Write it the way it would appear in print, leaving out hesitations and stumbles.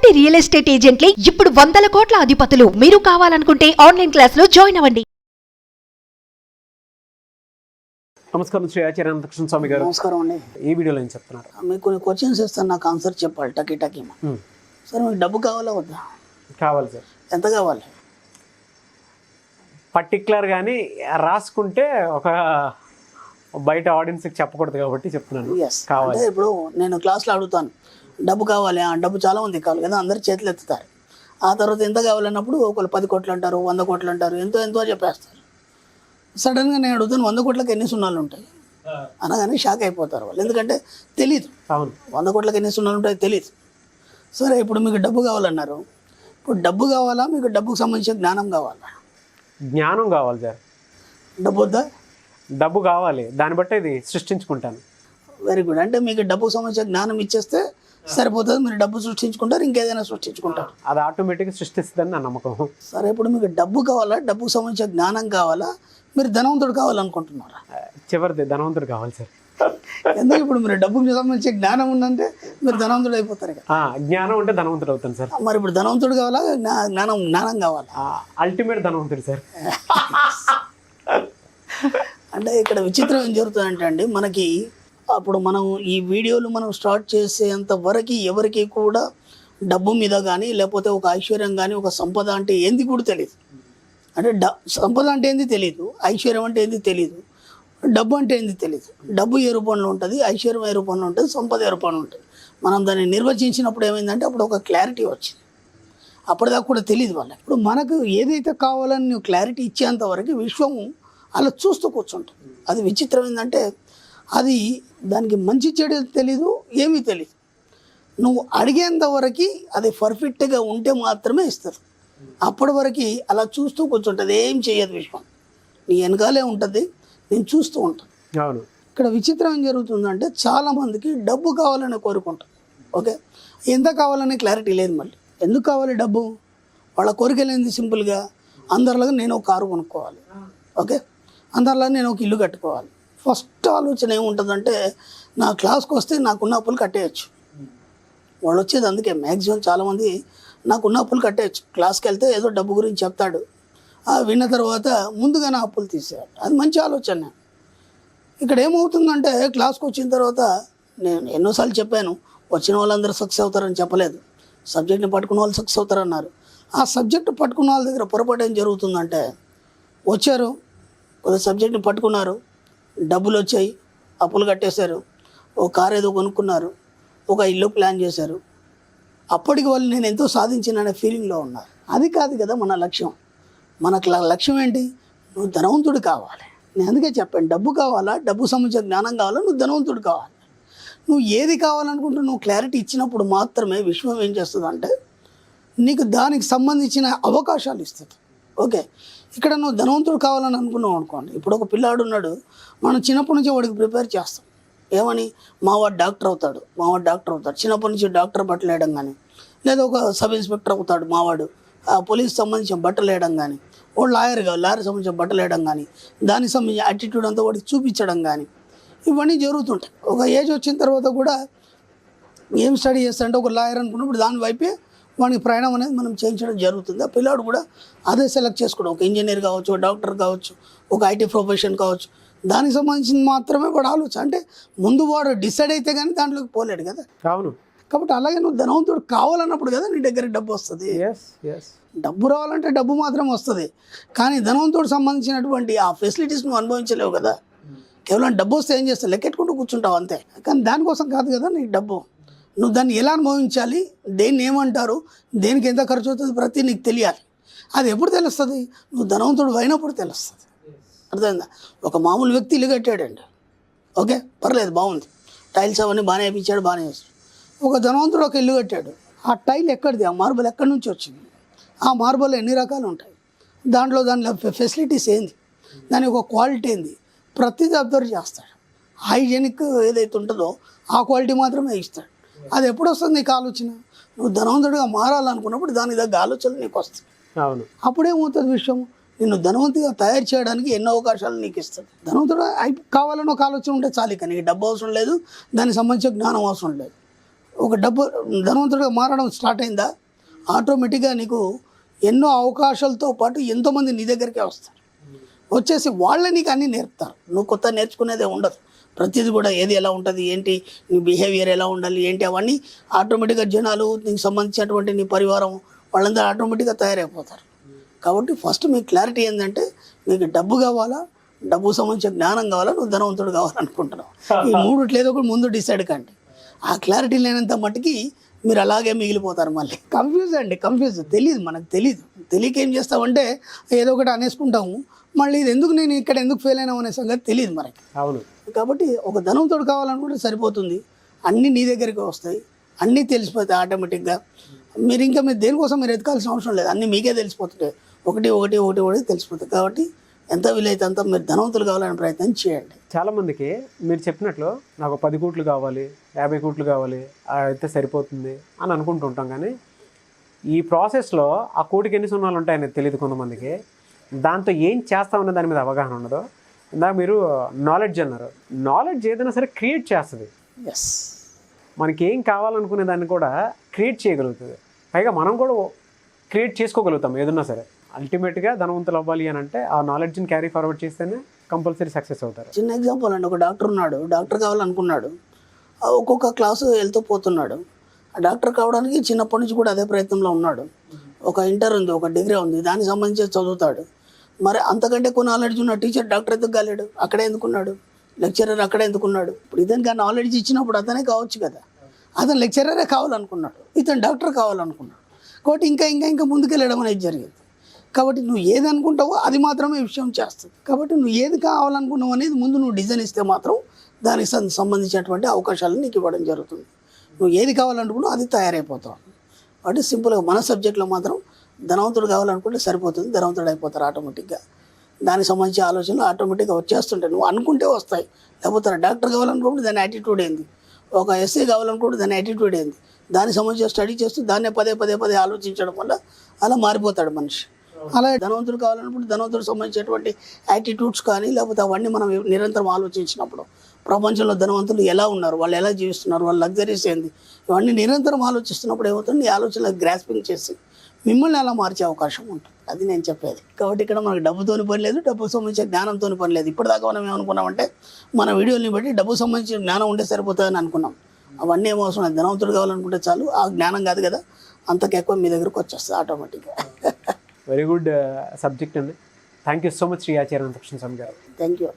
కోటి real estate ఏజెంట్లే ఇప్పుడు 100 కోట్ల అధిపతులు. మీరు కావాలనుకుంటే ఆన్లైన్ క్లాస్ లో జాయిన్ అవ్వండి. నమస్కారం శ్రీ ఆచార్య అనంత స్వామి గారు. నమస్కారం అండి. ఈ వీడియోలో ఏం చెప్తున్నారు? మీకు కొన్ని క్వశ్చన్స్ ఇస్తాను, నాకు ఆన్సర్ చెప్పాలి టకీ టకీ. సరే, మీకు డబ్బు కావాలా వద్దా? కావాలి సార్. ఎంత కావాలి? పర్టికులర్ కానీ రాసుకుంటే ఒక బయట ఆడియన్స్కి చెప్పకూడదు కాబట్టి చెప్తున్నాను. కావాలి. అంటే ఇప్పుడు నేను క్లాస్లో అడుగుతాను, డబ్బు కావాలి, ఆ డబ్బు చాలా మంది కావాలి కదా, అందరు చేతులు ఎత్తుతారు. ఆ తర్వాత ఎంత కావాలన్నప్పుడు ఒకళ్ళు 10 కోట్లు అంటారు, 100 కోట్లు అంటారు, ఎంతో చెప్పేస్తారు. సడన్గా నేను అడుగుతాను 100 కోట్లకి ఎన్ని సున్నాలు ఉంటాయి అనగానే షాక్ అయిపోతారు వాళ్ళు, ఎందుకంటే తెలీదు. 100 కోట్లకి ఎన్ని సున్నాలు ఉంటాయి తెలియదు. సరే, ఇప్పుడు మీకు డబ్బు కావాలన్నారు. ఇప్పుడు డబ్బు కావాలా, మీకు డబ్బుకు సంబంధించిన జ్ఞానం కావాలా? జ్ఞానం కావాలి సార్. డబ్బు వద్దా? డబ్బు కావాలి, దాన్ని బట్టి ఇది సృష్టించుకుంటాను. Very good. అంటే మీకు డబ్బుకు సంబంధించిన జ్ఞానం ఇచ్చేస్తే సరిపోతుంది, మీరు డబ్బు సృష్టించుకుంటారు, ఇంకేదైనా సృష్టించుకుంటారు, అది ఆటోమేటిక్గా సృష్టిస్తుందని నా నమ్మకం. సరే, ఇప్పుడు మీకు డబ్బు కావాలా, డబ్బుకు సంబంధించిన జ్ఞానం కావాలా, మీరు ధనవంతుడు కావాలనుకుంటున్నారా? చివరిది ధనవంతుడు కావాలి సార్. ఎందుకు? ఇప్పుడు మీరు డబ్బుకి సంబంధించిన జ్ఞానం ఉందంటే మీరు ధనవంతుడు అయిపోతారు కదా. జ్ఞానం ఉంటే ధనవంతుడు అవుతాను సార్. మరి ఇప్పుడు ధనవంతుడు కావాలా, జ్ఞానం కావాలా? అల్టిమేట్ ధనవంతుడు సార్. అంటే ఇక్కడ విచిత్రం ఏం జరుగుతుందంటే అండి, మనకి అప్పుడు మనం ఈ వీడియోలు మనం స్టార్ట్ చేసేంత వరకు ఎవరికి కూడా డబ్బు మీద కానీ, లేకపోతే ఒక ఐశ్వర్యం కానీ, ఒక సంపద అంటే ఏంది కూడా తెలియదు. అంటే సంపద అంటే ఏంది తెలియదు, ఐశ్వర్యం అంటే ఏంది తెలియదు, డబ్బు అంటే ఏంది తెలియదు. డబ్బు ఏ రూపంలో ఉంటుంది, ఐశ్వర్యం ఏ రూపంలో ఉంటుంది, సంపద ఏ రూపంలో ఉంటుంది. మనం దాన్ని నిర్వచించినప్పుడు ఏమైందంటే అప్పుడు ఒక క్లారిటీ వచ్చింది. అప్పటిదాకా కూడా తెలియదు వాళ్ళకి. ఇప్పుడు మనకు ఏదైతే కావాలని నువ్వు క్లారిటీ ఇచ్చేంత వరకు విశ్వము అలా చూస్తూ కూర్చుంటుంది. అది విచిత్రం ఏంటంటే అది దానికి మంచి చెడు తెలీదు, ఏమీ తెలీదు. నువ్వు అడిగేంత వరకు అది పర్ఫెక్ట్గా ఉంటే మాత్రమే ఇస్తుంది. అప్పటి వరకు అలా చూస్తూ కూర్చుంటుంది, ఏం చేయదు విశ్వం. నీ వెనకాలే ఉంటుంది, నేను చూస్తూ ఉంటాను. అవును. ఇక్కడ విచిత్రం ఏం జరుగుతుందంటే చాలామందికి డబ్బు కావాలని కోరుకుంటారు. ఓకే, ఎంత కావాలనే క్లారిటీ లేదు. మళ్ళీ ఎందుకు కావాలి డబ్బు? వాళ్ళ కోరికలేంది? సింపుల్గా అందరిలాగా నేను ఒక కారు కొనుక్కోవాలి, ఓకే, అందరిలాగా నేను ఒక ఇల్లు కట్టుకోవాలి. ఫస్ట్ ఆలోచన ఏముంటుందంటే నా క్లాస్కి వస్తే నాకున్న అప్పులు కట్టేయచ్చు. వాళ్ళు వచ్చేది అందుకే. మ్యాక్సిమం చాలామంది నాకున్న అప్పులు కట్టేయచ్చు. క్లాస్కి వెళ్తే ఏదో డబ్బు గురించి చెప్తాడు, విన్న తర్వాత ముందుగా నా అప్పులు తీసేయాలి. అది మంచి ఆలోచన. ఇక్కడ ఏమవుతుందంటే క్లాస్కి వచ్చిన తర్వాత నేను ఎన్నోసార్లు చెప్పాను, వచ్చిన వాళ్ళందరూ సక్సెస్ అవుతారని చెప్పలేదు. సబ్జెక్ట్ని పట్టుకున్న వాళ్ళు సక్సెస్ అవుతారన్నారు. ఆ సబ్జెక్టు పట్టుకున్న వాళ్ళ దగ్గర పొరపాటు ఏం జరుగుతుందంటే, వచ్చారు, కొద్ది సబ్జెక్ట్ని పట్టుకున్నారు, డబ్బులు వచ్చాయి, అప్పులు కట్టేశారు, ఒక కారు ఏదో కొనుక్కున్నారు, ఒక ఇల్లు ప్లాన్ చేశారు. అప్పటికి వాళ్ళు నేను ఎంతో సాధించిననే ఫీలింగ్లో ఉన్నారు. అది కాదు కదా మన లక్ష్యం. మన లక్ష్యం ఏంటి? నువ్వు ధనవంతుడు కావాలి. నేను అందుకే చెప్పాను, డబ్బు కావాలా, డబ్బు సంబంధించిన జ్ఞానం కావాలా, నువ్వు ధనవంతుడు కావాలి. నువ్వు ఏది కావాలనుకుంటూ నువ్వు క్లారిటీ ఇచ్చినప్పుడు మాత్రమే విశ్వం ఏం చేస్తుందంటే నీకు దానికి సంబంధించిన అవకాశాలు ఇస్తుంది. ఓకే, ఇక్కడ నువ్వు ధనవంతుడు కావాలని అనుకున్నావు అనుకోండి. ఇప్పుడు ఒక పిల్లాడు ఉన్నాడు, మనం చిన్నప్పటి నుంచి వాడికి ప్రిపేర్ చేస్తాం. ఏమని? మావాడు డాక్టర్ అవుతాడు, మావాడు డాక్టర్ అవుతాడు. చిన్నప్పటి నుంచి డాక్టర్ బట్టలు వేయడం కానీ, లేదా ఒక సబ్ ఇన్స్పెక్టర్ అవుతాడు మావాడు, పోలీస్ సంబంధించిన బట్టలు వేయడం కానీ, వాడు లాయర్ సంబంధించిన బట్టలు వేయడం కానీ, దానికి సంబంధించిన యాటిట్యూడ్ అంతా వాడికి చూపించడం కానీ, ఇవన్నీ జరుగుతుంటాయి. ఒక ఏజ్ వచ్చిన తర్వాత కూడా ఏం స్టడీ చేస్తాడంటే ఒక లాయర్ అనుకున్నప్పుడు దాని వైపే వానికి ప్రయాణం అనేది మనం చేయించడం జరుగుతుంది. ఆ పిల్లాడు కూడా అదే సెలెక్ట్ చేసుకోవడం, ఒక ఇంజనీర్ కావచ్చు, డాక్టర్ కావచ్చు, ఒక ఐటీ ప్రొఫెషన్ కావచ్చు, దానికి సంబంధించింది మాత్రమే వాడు ఆలోచన. అంటే ముందు వాడు డిసైడ్ అయితే కానీ దాంట్లోకి పోలేడు కదా. అవును. కాబట్టి అలాగే నువ్వు ధనవంతుడు కావాలన్నప్పుడు కదా నీ దగ్గరికి డబ్బు వస్తుంది. డబ్బు రావాలంటే డబ్బు మాత్రం వస్తుంది, కానీ ధనవంతుడు సంబంధించినటువంటి ఆ ఫెసిలిటీస్ నువ్వు అనుభవించలేవు కదా. కేవలం డబ్బు వస్తే ఏం చేస్తావు? లెక్కెట్టుకుంటూ కూర్చుంటావు అంతే. కానీ దానికోసం కాదు కదా నీకు డబ్బు. నువ్వు దాన్ని ఎలా అనుభవించాలి, దేన్ని ఏమంటారు, దేనికి ఎంత ఖర్చు అవుతుంది, ప్రతి నీకు తెలియాలి. అది ఎప్పుడు తెలుస్తుంది? నువ్వు ధనవంతుడు అయినప్పుడు తెలుస్తుంది. అర్థమైందా? ఒక మామూలు వ్యక్తి ఇల్లు కట్టాడండి, ఓకే, పర్లేదు, బాగుంది, టైల్స్ అవన్నీ బాగానే వేయించాడు, బాగానే వేస్తాడు. ఒక ధనవంతుడు ఒక ఇల్లు కట్టాడు, ఆ టైల్ ఎక్కడిది, ఆ మార్బల్ ఎక్కడి నుంచి వచ్చింది, ఆ మార్బల్ ఎన్ని రకాలు ఉంటాయి, దాంట్లో ఫెసిలిటీస్ ఏంది, దాని ఒక క్వాలిటీ ఏంది, ప్రతిదీ అబ్జర్వ్ చేస్తాడు. హైజెనిక్ ఏదైతే ఉంటుందో ఆ క్వాలిటీ మాత్రమే ఇస్తాడు. అది ఎప్పుడు వస్తుంది నీకు ఆలోచన? నువ్వు ధనవంతుడిగా మారాలనుకున్నప్పుడు దాని దగ్గర ఆలోచనలు నీకు వస్తాయి. అవును. అప్పుడేమవుతుంది విషయం? నిన్ను ధనవంతుగా తయారు చేయడానికి ఎన్నో అవకాశాలు నీకు ఇస్తుంది. ధనవంతుడు కావాలని ఒక ఆలోచన ఉంటే చాలు, ఇక నీకు డబ్బు అవసరం లేదు, దానికి సంబంధించిన జ్ఞానం అవసరం లేదు. ఒక డబ్బు ధనవంతుడిగా మారడం స్టార్ట్ అయిందా ఆటోమేటిక్గా నీకు ఎన్నో అవకాశాలతో పాటు ఎంతోమంది నీ దగ్గరికే వస్తారు. వచ్చేసి వాళ్ళే నీకు అన్నీ నేర్పుతారు. నువ్వు కొత్త నేర్చుకునేదే ఉండదు. ప్రతిదీ కూడా ఏది ఎలా ఉంటుంది, ఏంటి నీ బిహేవియర్ ఎలా ఉండాలి, ఏంటి అవన్నీ ఆటోమేటిక్గా జనాలు, నీకు సంబంధించినటువంటి నీ పరివారం వాళ్ళందరూ ఆటోమేటిక్గా తయారైపోతారు. కాబట్టి ఫస్ట్ మీకు క్లారిటీ ఏంటంటే మీకు డబ్బు కావాలా, డబ్బుకు సంబంధించిన జ్ఞానం కావాలా, నువ్వు ధనవంతుడు కావాలనుకుంటున్నావు. ఈ మూడు లేదో కూడా ముందు డిసైడ్ కండి. ఆ క్లారిటీ లేనంత మట్టుకి మీరు అలాగే మిగిలిపోతారు. మళ్ళీ కన్ఫ్యూజ్ తెలియదు, మనకు తెలియక ఏం చేస్తామంటే ఏదో ఒకటి అనేసుకుంటాము. మళ్ళీ ఇది ఎందుకు నేను ఇక్కడ ఎందుకు ఫెయిల్ అయినా అనే సంగతి తెలియదు మనకి. అవును. కాబట్టి ఒక ధనవంతుడు కావాలనుకుంటే సరిపోతుంది. అన్నీ నీ దగ్గరికి వస్తాయి, అన్నీ తెలిసిపోతాయి ఆటోమేటిక్గా. మీరు దేనికోసం మీరు ఎదగాల్సిన అవసరం లేదు, అన్నీ మీకే తెలిసిపోతుంటాయి. ఒకటి తెలిసిపోతాయి. కాబట్టి ఎంత వీలైతే అంత మీరు ధనవంతులు కావాలని ప్రయత్నం చేయండి. చాలామందికి మీరు చెప్పినట్లు నాకు 10 కోట్లు కావాలి, 50 కోట్లు కావాలి, అయితే సరిపోతుంది అని అనుకుంటుంటాం. కానీ ఈ ప్రాసెస్లో ఆ కోటికి ఎన్ని సున్నాలు ఉంటాయనేది తెలియదు కొంతమందికి. దాంతో ఏం చేస్తామనే దాని మీద అవగాహన ఉండదు. ఇందాక మీరు నాలెడ్జ్ అన్నారు. నాలెడ్జ్ ఏదైనా సరే క్రియేట్ చేస్తుంది. ఎస్, మనకి ఏం కావాలనుకునే దాన్ని కూడా క్రియేట్ చేయగలుగుతుంది. పైగా మనం కూడా క్రియేట్ చేసుకోగలుగుతాం ఏదన్నా సరే. అల్టిమేట్గా ధనవంతులు అవ్వాలి అని అంటే ఆ నాలెడ్జ్ని క్యారీ ఫార్వర్డ్ చేస్తేనే కంపల్సరీ సక్సెస్ అవుతారు. చిన్న ఎగ్జాంపుల్ అండి, ఒక డాక్టర్ ఉన్నాడు, డాక్టర్ కావాలనుకున్నాడు, ఒక్కొక్క క్లాసు వెళ్తూ పోతున్నాడు. ఆ డాక్టర్ కావడానికి చిన్నప్పటి నుంచి కూడా అదే ప్రయత్నంలో ఉన్నాడు. ఒక ఇంటర్ ఉంది, ఒక డిగ్రీ ఉంది, దానికి సంబంధించి చదువుతాడు. మరి అంతకంటే ఎక్కువ నాలెడ్జ్ ఉన్న టీచర్ డాక్టర్ ఎందుకు కాలేడు? అక్కడే ఎందుకున్నాడు? లెక్చరర్ అక్కడే ఎందుకున్నాడు? ఇప్పుడు ఇతనికి ఆ నాలెడ్జ్ ఇచ్చినప్పుడు అతనే కావచ్చు కదా. అతను లెక్చరరే కావాలనుకున్నాడు, ఇతను డాక్టర్ కావాలనుకున్నాడు. కాబట్టి ఇంకా ముందుకెళ్ళడం అనేది జరిగింది. కాబట్టి నువ్వు ఏది అనుకుంటావో అది మాత్రమే విషయం చేస్తుంది. కాబట్టి నువ్వు ఏది కావాలనుకున్నావు అనేది ముందు నువ్వు డిజైన్ ఇస్తే మాత్రం దానికి సంబంధించినటువంటి అవకాశాలను నీకు ఇవ్వడం జరుగుతుంది. నువ్వు ఏది కావాలనుకున్నావు అది తయారైపోతావు. కాబట్టి సింపుల్గా మన సబ్జెక్ట్లో మాత్రం ధనవంతుడు కావాలనుకుంటే సరిపోతుంది, ధనవంతుడు అయిపోతారు ఆటోమేటిక్గా. దానికి సంబంధించిన ఆలోచనలు ఆటోమేటిక్గా వచ్చేస్తుంటాయి. నువ్వు అనుకుంటే వస్తాయి. లేకపోతే డాక్టర్ కావాలనుకుంటే దాని యాటిట్యూడ్ ఏంది, ఒక ఎస్ఏ కావాలనుకుంటే దాని యాటిట్యూడ్ ఏంది, దానికి సంబంధించిన స్టడీ చేస్తూ దాన్నే పదే ఆలోచించడం వల్ల అలా మారిపోతాడు మనిషి. అలా ధనవంతుడు కావాలన్నప్పుడు ధనవంతుడికి సంబంధించినటువంటి యాటిట్యూడ్స్ కానీ లేకపోతే అవన్నీ మనం నిరంతరం ఆలోచించినప్పుడు ప్రపంచంలో ధనవంతులు ఎలా ఉన్నారు, వాళ్ళు ఎలా జీవిస్తున్నారు, వాళ్ళ లగ్జరీస్ ఏంది, ఇవన్నీ నిరంతరం ఆలోచిస్తున్నప్పుడు ఏమవుతుంది, ఈ ఆలోచనలు గ్రాస్పింగ్ చేసి మిమ్మల్ని అలా మార్చే అవకాశం ఉంటుంది. అది నేను చెప్పేది. కాబట్టి ఇక్కడ మనకు డబ్బుతోని పని లేదు, డబ్బుకు సంబంధించిన జ్ఞానంతో పని లేదు. ఇప్పటిదాకా మనం ఏమనుకున్నామంటే మన వీడియోని బట్టి డబ్బుకు సంబంధించిన జ్ఞానం ఉంటే సరిపోతుందని అనుకున్నాం. అవన్నీ ఏమో అవసరం లేదు. ధనవంతుడు కావాలనుకుంటే చాలు, ఆ జ్ఞానం కాదు కదా, అంతకెక్కువ మీ దగ్గరకు వచ్చేస్తుంది ఆటోమేటిక్గా. వెరీ గుడ్ సబ్జెక్ట్ అండి. Thank you so much Shri Acharya Anantakrishna Swami garu. Thank you.